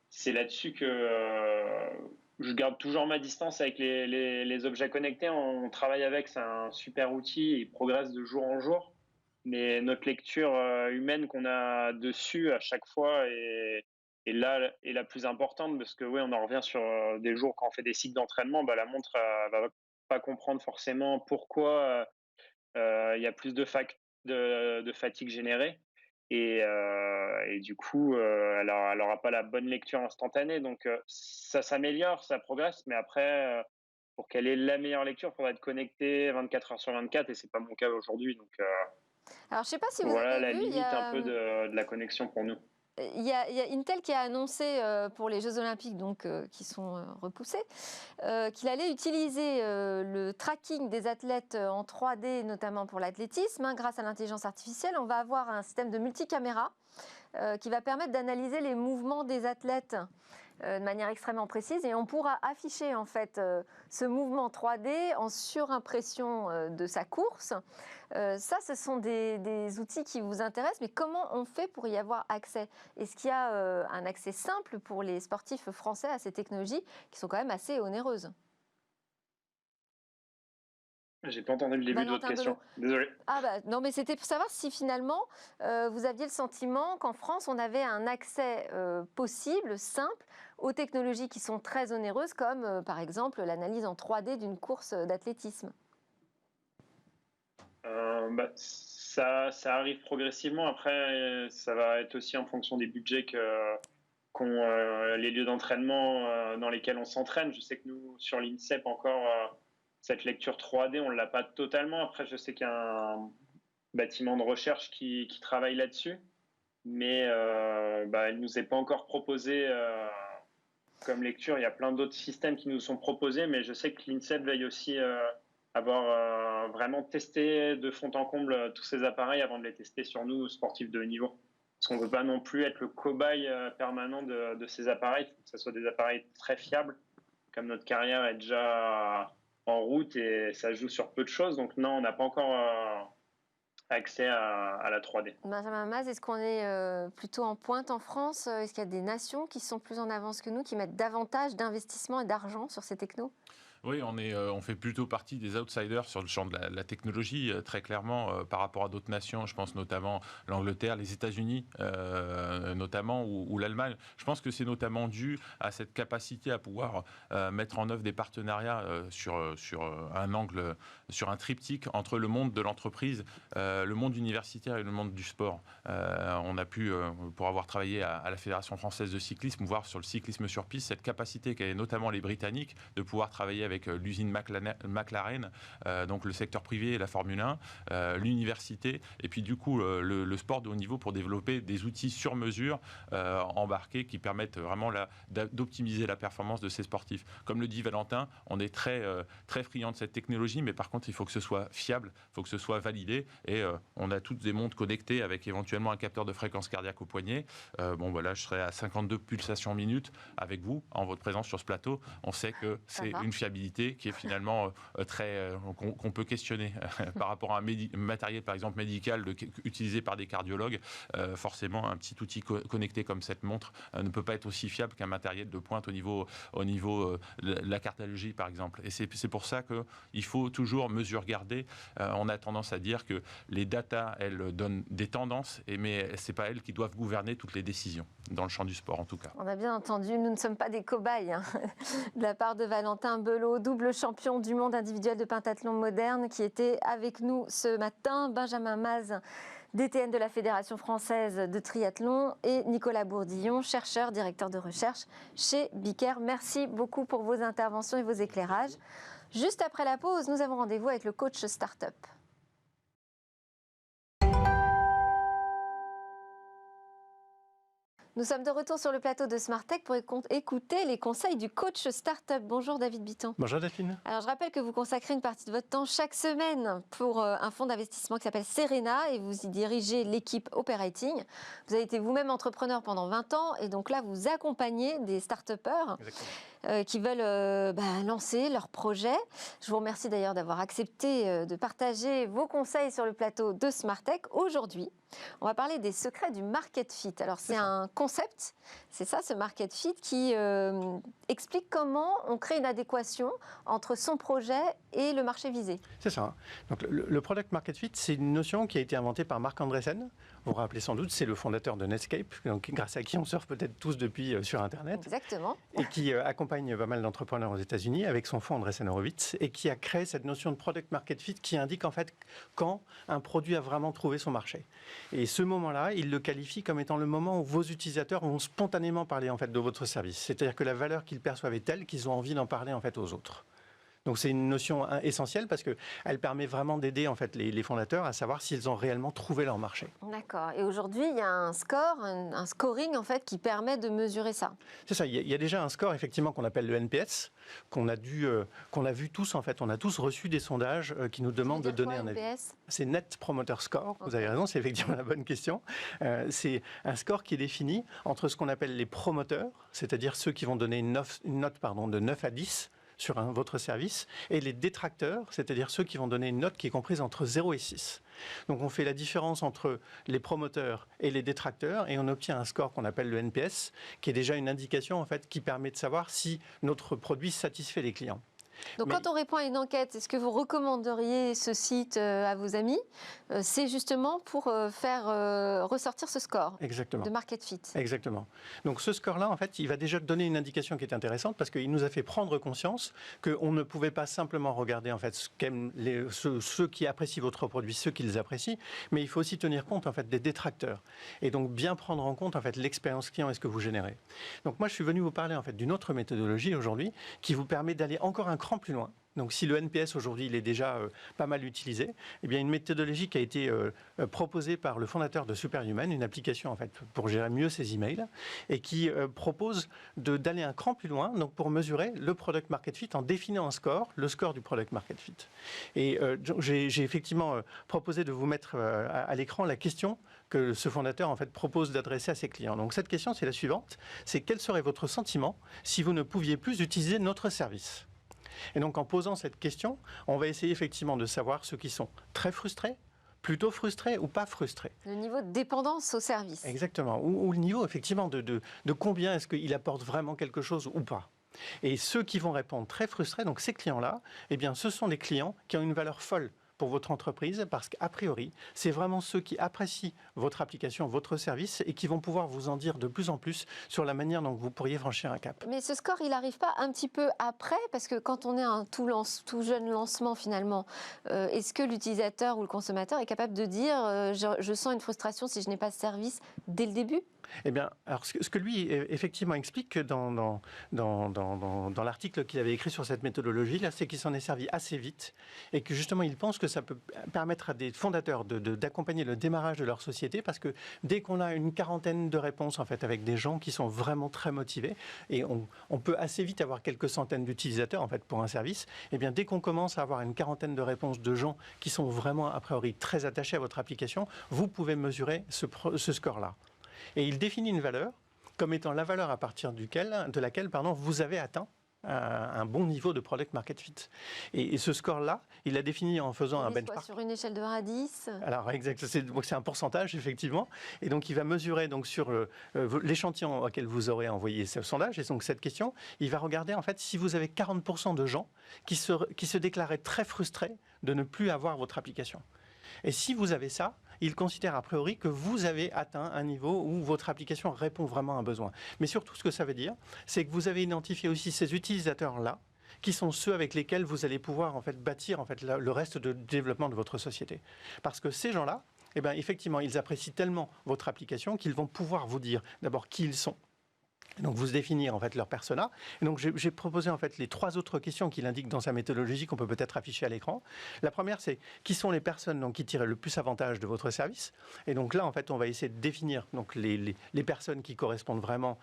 c'est là-dessus que je garde toujours ma distance avec les objets connectés. On travaille avec, c'est un super outil, il progresse de jour en jour. Mais notre lecture humaine qu'on a dessus à chaque fois est là est la plus importante, parce que oui, on en revient sur des jours quand on fait des cycles d'entraînement, la montre va pas comprendre forcément pourquoi il y a plus de fatigue générée et du coup elle n'aura pas la bonne lecture instantanée. Donc ça s'améliore, ça progresse, mais après pour qu'elle ait la meilleure lecture, il faudra être connecté 24 heures sur 24 et c'est pas mon cas aujourd'hui. Donc alors, je ne sais pas si vous voilà avez la vu, limite un peu de la connexion pour nous. Il y a Intel qui a annoncé pour les Jeux Olympiques qui sont repoussés qu'il allait utiliser le tracking des athlètes en 3D, notamment pour l'athlétisme. Grâce à l'intelligence artificielle, on va avoir un système de multicaméra qui va permettre d'analyser les mouvements des athlètes de manière extrêmement précise, et on pourra afficher en fait ce mouvement 3D en surimpression de sa course. Ça, ce sont des outils qui vous intéressent, mais comment on fait pour y avoir accès? Est-ce qu'il y a un accès simple pour les sportifs français à ces technologies qui sont quand même assez onéreuses? J'ai pas entendu le début de votre Valentin question. Belot. Désolé. Ah bah non, mais c'était pour savoir si finalement vous aviez le sentiment qu'en France on avait un accès possible, simple, aux technologies qui sont très onéreuses, comme par exemple l'analyse en 3D d'une course d'athlétisme. Ça arrive progressivement. Après, ça va être aussi en fonction des budgets qu'ont les lieux d'entraînement dans lesquels on s'entraîne. Je sais que nous, sur l'INSEP, encore, cette lecture 3D, on ne l'a pas totalement. Après, je sais qu'il y a un bâtiment de recherche qui travaille là-dessus. Mais il ne nous est pas encore proposé comme lecture. Il y a plein d'autres systèmes qui nous sont proposés, mais je sais que l'INSEP veille aussi avoir vraiment testé de fond en comble tous ces appareils avant de les tester sur nous, sportifs de haut niveau. Parce qu'on ne veut pas non plus être le cobaye permanent de ces appareils. Il faut que ce soit des appareils très fiables, comme notre carrière est déjà en route et ça joue sur peu de choses. Donc non, on n'a pas encore accès à la 3D. Benjamin Maz, est-ce qu'on est plutôt en pointe en France? Est-ce qu'il y a des nations qui sont plus en avance que nous, qui mettent davantage d'investissement et d'argent sur ces technos? Oui, on fait plutôt partie des outsiders sur le champ de la technologie, très clairement, par rapport à d'autres nations. Je pense notamment l'Angleterre, les États-Unis, notamment, ou l'Allemagne. Je pense que c'est notamment dû à cette capacité à pouvoir mettre en œuvre des partenariats sur un angle, sur un triptyque entre le monde de l'entreprise, le monde universitaire et le monde du sport. On a pu, pour avoir travaillé à la Fédération française de cyclisme, voir sur le cyclisme sur piste, cette capacité qu'avaient notamment les Britanniques de pouvoir travailler avec l'usine McLaren, donc le secteur privé et la Formule 1, l'université, et puis du coup le sport de haut niveau pour développer des outils sur mesure embarqués qui permettent vraiment d'optimiser la performance de ces sportifs. Comme le dit Valentin, on est très friand de cette technologie, mais par contre il faut que ce soit fiable, il faut que ce soit validé, et on a toutes des montres connectées avec éventuellement un capteur de fréquence cardiaque au poignet. Je serai à 52 pulsations minutes avec vous, en votre présence sur ce plateau. On sait que c'est une fiabilité qui est finalement qu'on peut questionner par rapport à un matériel par exemple médical utilisé par des cardiologues. Forcément, un petit outil connecté comme cette montre ne peut pas être aussi fiable qu'un matériel de pointe au niveau de la cardiologie par exemple. Et c'est pour ça qu'il faut toujours garder. On a tendance à dire que les datas, elles donnent des tendances, mais c'est pas elles qui doivent gouverner toutes les décisions dans le champ du sport en tout cas. On a bien entendu, nous ne sommes pas des cobayes de la part de Valentin Belot, double champion du monde individuel de pentathlon moderne, qui était avec nous ce matin. Benjamin Maz, DTN de la Fédération française de triathlon, et Nicolas Bourdillon, chercheur, directeur de recherche chez Biker. Merci beaucoup pour vos interventions et vos éclairages. Juste après la pause, nous avons rendez-vous avec le coach Startup. Nous sommes de retour sur le plateau de Smartech pour écouter les conseils du coach Startup. Bonjour David Bitton. Bonjour Delphine. Alors je rappelle que vous consacrez une partie de votre temps chaque semaine pour un fonds d'investissement qui s'appelle Serena et vous y dirigez l'équipe Operating. Vous avez été vous-même entrepreneur pendant 20 ans et donc là vous accompagnez des start-upers qui veulent lancer leur projet. Je vous remercie d'ailleurs d'avoir accepté de partager vos conseils sur le plateau de Smartech. Aujourd'hui, on va parler des secrets du market fit. Alors c'est un concept, c'est ça ce market fit qui explique comment on crée une adéquation entre son projet et le marché visé. C'est ça. Donc le product market fit, c'est une notion qui a été inventée par Marc Andreessen. Vous vous rappelez sans doute, c'est le fondateur de Netscape, donc grâce à qui on surfe peut-être tous depuis sur Internet. Exactement. Et qui accompagne pas mal d'entrepreneurs aux États-Unis avec son fonds Andreessen Horowitz et qui a créé cette notion de product market fit qui indique en fait quand un produit a vraiment trouvé son marché. Et ce moment-là, il le qualifie comme étant le moment où vos utilisateurs vont spontanément parler en fait de votre service. C'est-à-dire que la valeur qu'ils perçoivent est telle qu'ils ont envie d'en parler en fait aux autres. Donc c'est une notion essentielle parce qu'elle permet vraiment d'aider en fait, les fondateurs à savoir s'ils ont réellement trouvé leur marché. D'accord. Et aujourd'hui, il y a un score, un scoring en fait, qui permet de mesurer ça. C'est ça. Il y a déjà un score effectivement qu'on appelle le NPS, qu'on a vu tous en fait. On a tous reçu des sondages qui nous demandent de donner un avis. C'est Net Promoter Score. Okay. Vous avez raison, c'est effectivement la bonne question. C'est un score qui est défini entre ce qu'on appelle les promoteurs, c'est-à-dire ceux qui vont donner une note de 9 à 10 sur votre service, et les détracteurs, c'est-à-dire ceux qui vont donner une note qui est comprise entre 0 et 6. Donc on fait la différence entre les promoteurs et les détracteurs, et on obtient un score qu'on appelle le NPS, qui est déjà une indication en fait, qui permet de savoir si notre produit satisfait les clients. Donc quand on répond à une enquête, est-ce que vous recommanderiez ce site à vos amis? C'est justement pour faire ressortir ce score de Market Fit. Exactement. Donc ce score-là, en fait, il va déjà donner une indication qui est intéressante parce qu'il nous a fait prendre conscience qu'on ne pouvait pas simplement regarder en fait ce qu'aiment ceux qui apprécient votre produit, ceux qui les apprécient, mais il faut aussi tenir compte en fait des détracteurs et donc bien prendre en compte en fait l'expérience client et ce que vous générez. Donc moi, je suis venu vous parler en fait d'une autre méthodologie aujourd'hui qui vous permet d'aller encore un cran plus loin. Donc si le NPS aujourd'hui il est déjà pas mal utilisé, eh bien une méthodologie qui a été proposée par le fondateur de Superhuman, une application en fait pour gérer mieux ses emails, et qui propose d'aller un cran plus loin, donc pour mesurer le product market fit en définissant un score, le score du product market fit. Et j'ai effectivement proposé de vous mettre à l'écran la question que ce fondateur en fait propose d'adresser à ses clients. Donc cette question c'est la suivante, c'est quel serait votre sentiment si vous ne pouviez plus utiliser notre service ? Et donc en posant cette question, on va essayer effectivement de savoir ceux qui sont très frustrés, plutôt frustrés ou pas frustrés. Le niveau de dépendance au service. Exactement, ou le niveau effectivement de combien est-ce qu'il apporte vraiment quelque chose ou pas. Et ceux qui vont répondre très frustrés, donc ces clients-là, eh bien ce sont des clients qui ont une valeur folle pour votre entreprise, parce qu'a priori, c'est vraiment ceux qui apprécient votre application, votre service, et qui vont pouvoir vous en dire de plus en plus sur la manière dont vous pourriez franchir un cap. Mais ce score, il n'arrive pas un petit peu après, parce que quand on est un tout jeune lancement finalement, est-ce que l'utilisateur ou le consommateur est capable de dire je sens une frustration si je n'ai pas ce service dès le début ? Eh bien, alors ce que lui effectivement explique dans l'article qu'il avait écrit sur cette méthodologie-là, c'est qu'il s'en est servi assez vite et que justement il pense que ça peut permettre à des fondateurs d'accompagner le démarrage de leur société, parce que dès qu'on a une quarantaine de réponses en fait avec des gens qui sont vraiment très motivés, et on peut assez vite avoir quelques centaines d'utilisateurs en fait pour un service, eh bien dès qu'on commence à avoir une quarantaine de réponses de gens qui sont vraiment a priori très attachés à votre application, vous pouvez mesurer ce score-là. Et il définit une valeur comme étant la valeur à partir de laquelle vous avez atteint un bon niveau de product market fit. Et ce score-là, il l'a défini en faisant un benchmark. Sur une échelle de 1 à 10 ? Alors, exact, c'est un pourcentage, effectivement. Et donc, il va mesurer donc, sur l'échantillon auquel vous aurez envoyé ce sondage, et donc cette question, il va regarder en fait si vous avez 40% de gens qui se déclaraient très frustrés de ne plus avoir votre application. Et si vous avez ça, il considère a priori que vous avez atteint un niveau où votre application répond vraiment à un besoin. Mais surtout, ce que ça veut dire, c'est que vous avez identifié aussi ces utilisateurs-là, qui sont ceux avec lesquels vous allez pouvoir en fait, bâtir en fait, le reste de développement de votre société. Parce que ces gens-là, eh bien, effectivement, ils apprécient tellement votre application qu'ils vont pouvoir vous dire d'abord qui ils sont. Donc vous définir en fait leur persona. Et donc j'ai proposé en fait les 3 autres questions qu'il indique dans sa méthodologie qu'on peut peut-être afficher à l'écran. La première, c'est qui sont les personnes donc, qui tirent le plus avantage de votre service. Et donc là en fait on va essayer de définir donc les personnes qui correspondent vraiment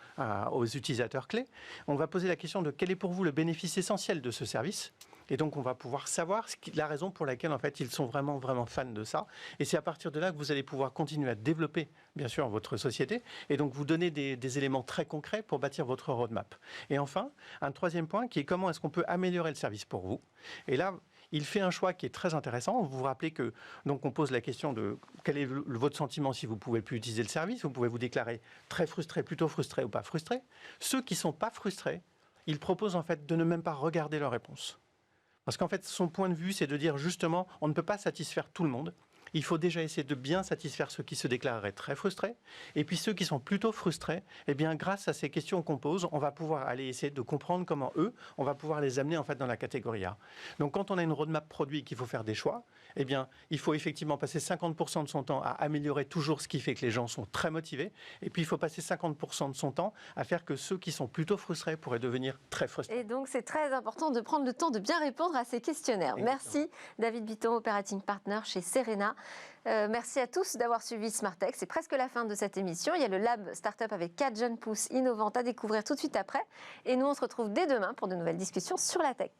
aux utilisateurs clés. On va poser la question de quel est pour vous le bénéfice essentiel de ce service. Et donc, on va pouvoir savoir la raison pour laquelle, en fait, ils sont vraiment, vraiment fans de ça. Et c'est à partir de là que vous allez pouvoir continuer à développer, bien sûr, votre société et donc vous donner des éléments très concrets pour bâtir votre roadmap. Et enfin, un 3e point qui est comment est-ce qu'on peut améliorer le service pour vous. Et là, il fait un choix qui est très intéressant. Vous vous rappelez que donc on pose la question de quel est votre sentiment si vous ne pouvez plus utiliser le service. Vous pouvez vous déclarer très frustré, plutôt frustré ou pas frustré. Ceux qui ne sont pas frustrés, ils proposent en fait de ne même pas regarder leurs réponses. Parce qu'en fait, son point de vue, c'est de dire justement, on ne peut pas satisfaire tout le monde. Il faut déjà essayer de bien satisfaire ceux qui se déclareraient très frustrés. Et puis ceux qui sont plutôt frustrés, eh bien, grâce à ces questions qu'on pose, on va pouvoir aller essayer de comprendre comment eux, on va pouvoir les amener en fait dans la catégorie A. Donc quand on a une roadmap produit qu'il faut faire des choix, eh bien, il faut effectivement passer 50% de son temps à améliorer toujours ce qui fait que les gens sont très motivés. Et puis il faut passer 50% de son temps à faire que ceux qui sont plutôt frustrés pourraient devenir très frustrés. Et donc c'est très important de prendre le temps de bien répondre à ces questionnaires. Exactement. Merci David Bitton, Operating Partner chez Serena. Merci à tous d'avoir suivi Smartech. C'est presque la fin de cette émission. Il y a le Lab Startup avec 4 jeunes pousses innovantes à découvrir tout de suite après. Et nous, on se retrouve dès demain pour de nouvelles discussions sur la tech.